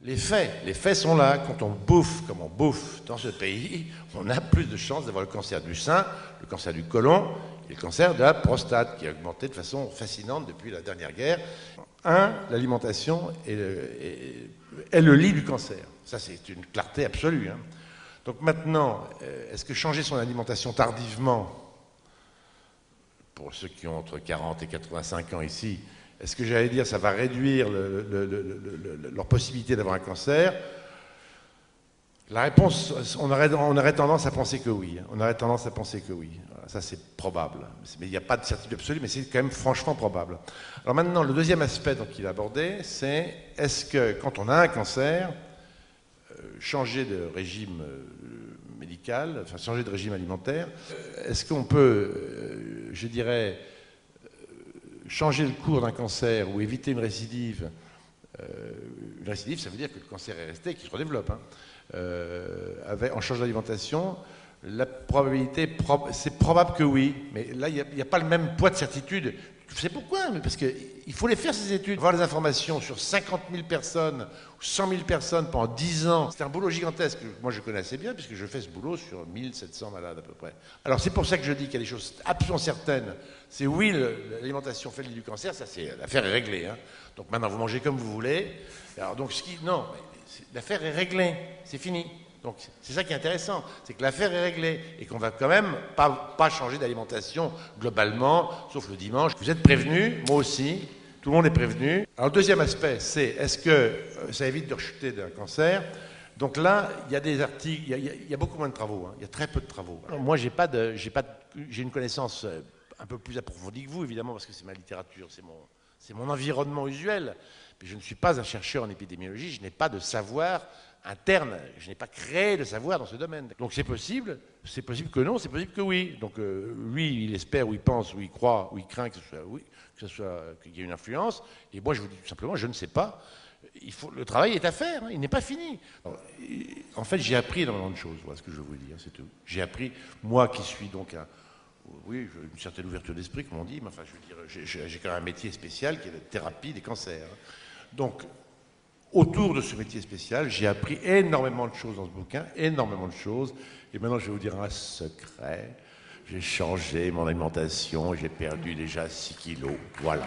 Les faits sont là. Quand on bouffe comme on bouffe dans ce pays, on a plus de chances d'avoir le cancer du sein, le cancer du côlon et le cancer de la prostate, qui a augmenté de façon fascinante depuis la dernière guerre. L'alimentation est le lit du cancer. Ça, c'est une clarté absolue. Hein. Donc maintenant, est-ce que changer son alimentation tardivement, pour ceux qui ont entre 40 et 85 ans ici, est-ce que j'allais dire ça va réduire leur possibilité d'avoir un cancer? La réponse, on aurait tendance à penser que oui. On aurait tendance à penser que oui. Voilà, ça, c'est probable. Mais il n'y a pas de certitude absolue, mais c'est quand même franchement probable. Alors maintenant, le deuxième aspect qu'il a abordé, c'est est-ce que quand on a un cancer, changer de régime médical, enfin changer de régime alimentaire, est-ce qu'on peut, je dirais, changer le cours d'un cancer ou éviter une récidive? Une récidive, ça veut dire que le cancer est resté et qu'il se redéveloppe. Hein. En changeant d'alimentation, la probabilité, c'est probable que oui, mais là, il n'y a pas le même poids de certitude. Je sais pourquoi, mais parce qu'il faut les faire, ces études. Avoir des informations sur 50 000 personnes ou 100 000 personnes pendant 10 ans, c'est un boulot gigantesque. Moi, je connais assez bien, puisque je fais ce boulot sur 1700 malades à peu près. Alors, c'est pour ça que je dis qu'il y a des choses absolument certaines. C'est oui, l'alimentation fait le lit du cancer, ça, c'est l'affaire est réglée. Hein. Donc maintenant, vous mangez comme vous voulez. Alors, donc, non, l'affaire est réglée, c'est fini. Donc c'est ça qui est intéressant, c'est que l'affaire est réglée et qu'on va quand même pas changer d'alimentation globalement, sauf le dimanche. Vous êtes prévenus, moi aussi, tout le monde est prévenu. Alors le deuxième aspect, c'est est-ce que ça évite de rechuter d'un cancer? Donc là, il y a des articles, il y a beaucoup moins de travaux, hein. Il y a très peu de travaux. Alors, moi, j'ai une connaissance un peu plus approfondie que vous, évidemment, parce que c'est ma littérature, c'est mon environnement usuel. Mais je ne suis pas un chercheur en épidémiologie, je n'ai pas de savoir interne, je n'ai pas créé de savoir dans ce domaine. Donc c'est possible que non, c'est possible que oui. Donc lui, il espère, ou il pense, ou il croit, ou il craint que ce soit oui, qu'il y ait une influence. Et moi, je vous dis tout simplement, je ne sais pas. Le travail est à faire, hein, il n'est pas fini. Alors, en fait, j'ai appris énormément de choses, voilà ce que je veux vous dire, c'est tout. J'ai appris, moi qui suis donc une certaine ouverture d'esprit, comme on dit, mais enfin, je veux dire, j'ai quand même un métier spécial qui est la thérapie des cancers. Donc, autour de ce métier spécial, j'ai appris énormément de choses dans ce bouquin, énormément de choses. Et maintenant, je vais vous dire un secret. J'ai changé mon alimentation, j'ai perdu déjà 6 kilos. Voilà.